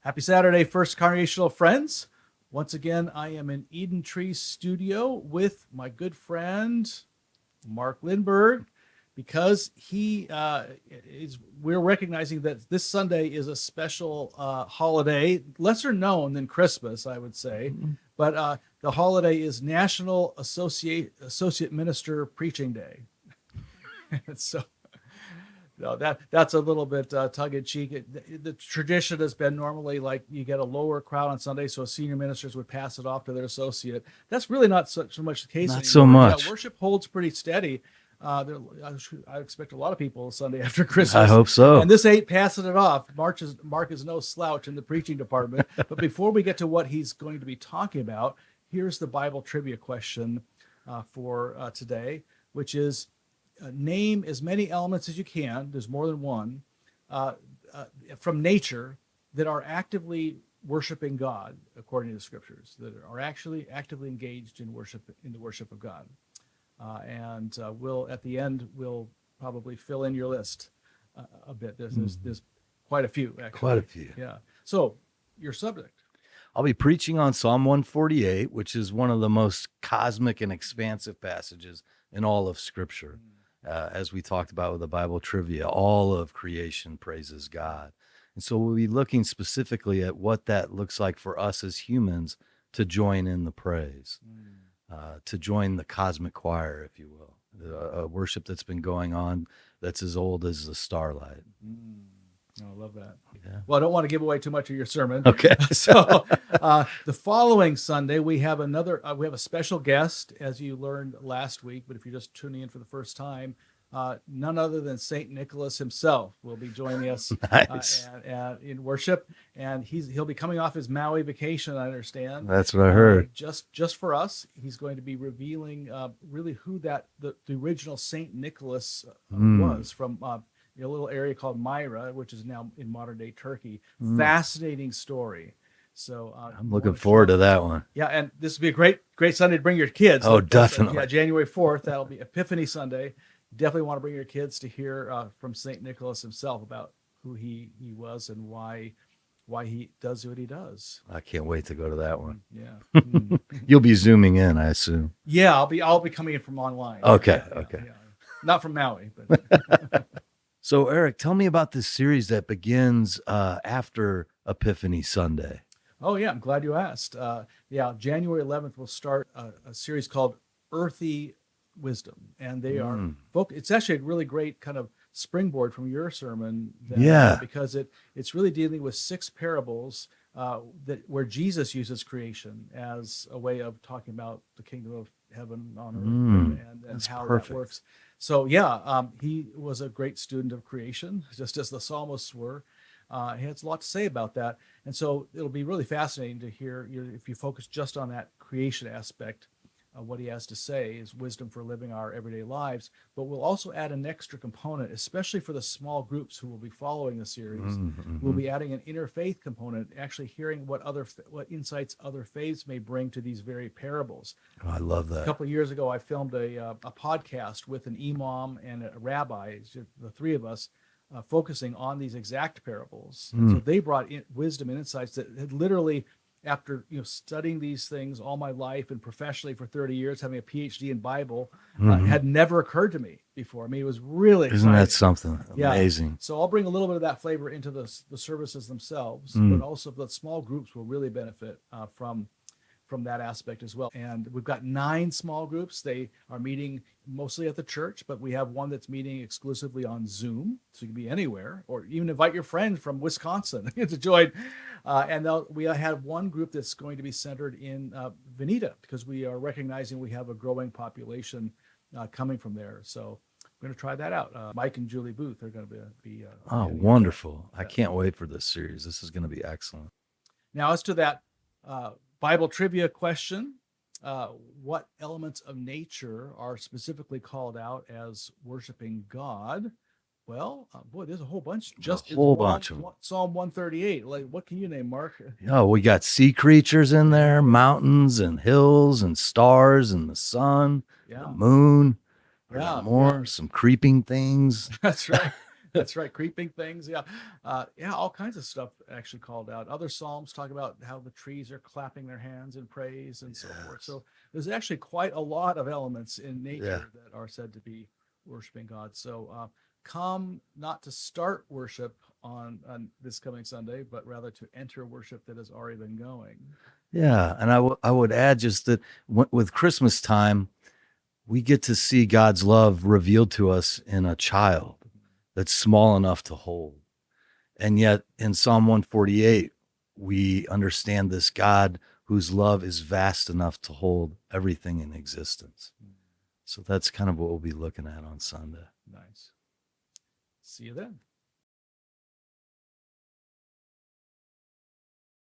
Happy Saturday, First Congregational friends. Once again, I am in Eden Tree Studio with my good friend, Mark Lindberg, because we're recognizing that this Sunday is a special holiday, lesser known than Christmas, I would say. But the holiday is National Associate Minister Preaching Day. So no, that's a little bit tongue-in-cheek. The tradition has been normally like you get a lower crowd on Sunday, so senior ministers would pass it off to their associate. That's really not so much the case anymore. Not so much. Yeah, worship holds pretty steady. I expect a lot of people Sunday after Christmas. I hope so. And this ain't passing it off. Mark is no slouch in the preaching department. But before we get to what he's going to be talking about, here's the Bible trivia question for today, which is, name as many elements as you can, there's more than one, from nature that are actively worshiping God, according to the scriptures, that are actually actively engaged in the worship of God. And we'll, at the end, we'll probably fill in your list a bit. There's quite a few, actually. Quite a few. Yeah. So, your subject. I'll be preaching on Psalm 148, which is one of the most cosmic and expansive passages in all of Scripture. As we talked about with the Bible trivia, all of creation praises God. And so we'll be looking specifically at what that looks like for us as humans to join in the praise, to join the cosmic choir, if you will, a worship that's been going on that's as old as the starlight. Oh, I love that. Yeah. Well, I don't want to give away too much of your sermon. Okay. So the following Sunday, we have a special guest, as you learned last week, but if you're just tuning in for the first time, none other than St. Nicholas himself will be joining us Nice. In worship. And he'll be coming off his Maui vacation, I understand. That's what I heard. Just for us, he's going to be revealing really who the original St. Nicholas was from a little area called Myra, which is now in modern-day Turkey. Fascinating story. So I'm looking forward to that one. Yeah, and this will be a great Sunday to bring your kids. Oh, definitely. Yeah, January 4th, that'll be Epiphany Sunday. Definitely want to bring your kids to hear from St. Nicholas himself about who he was and why he does what he does. I can't wait to go to that one. Yeah. You'll be zooming in, I assume. Yeah, I'll be coming in from online. Okay, Yeah, okay. yeah. Not from Maui, but So, Eric, tell me about this series that begins after Epiphany Sunday. Oh, yeah, I'm glad you asked. January 11th, we'll start a series called Earthy Wisdom. And they are, it's actually a really great kind of springboard from your sermon. Because it's really dealing with 6 parables where Jesus uses creation as a way of talking about the kingdom of heaven on earth and how perfect. that works. So, he was a great student of creation, just as the psalmists were. He has a lot to say about that. And so it'll be really fascinating to hear, if you focus just on that creation aspect, what he has to say is wisdom for living our everyday lives. But we'll also add an extra component, especially for the small groups who will be following the series. We'll be adding an interfaith component, actually hearing what insights other faiths may bring to these very parables. Oh, I love that. A couple of years ago, I filmed a podcast with an imam and a rabbi, the 3 of us, focusing on these exact parables. So they brought in wisdom and insights that had literally, after studying these things all my life and professionally for 30 years, having a PhD in Bible, had never occurred to me before. I mean, it was really exciting. Isn't that something amazing? So I'll bring a little bit of that flavor into the services themselves, but also the small groups will really benefit from that aspect as well. And we've got 9 small groups. They are meeting mostly at the church, but we have one that's meeting exclusively on Zoom, so you can be anywhere, or even invite your friend from Wisconsin to join. And we have one group that's going to be centered in Veneta, because we are recognizing we have a growing population coming from there. So we're going to try that out. Mike and Julie Booth are going to be wonderful. I can't wait for this series. This is going to be excellent. Now, as to that Bible trivia question, what elements of nature are specifically called out as worshiping God? Well, there's a whole bunch. Just a whole bunch of them. Psalm 138. Like, what can you name, Mark? Oh, we got sea creatures in there, mountains and hills and stars and the sun, the moon. More, some creeping things. That's right. That's right. Creeping things. Yeah. Yeah. All kinds of stuff actually called out. Other Psalms talk about how the trees are clapping their hands in praise and so forth. Yes. So there's actually quite a lot of elements in Yeah. nature that are said to be worshiping God. So come not to start worship on this coming Sunday, but rather to enter worship that has already been going. Yeah. And I would add just that with Christmas time, we get to see God's love revealed to us in a child that's small enough to hold. And yet in Psalm 148, we understand this God whose love is vast enough to hold everything in existence. So that's kind of what we'll be looking at on Sunday. Nice. See you then.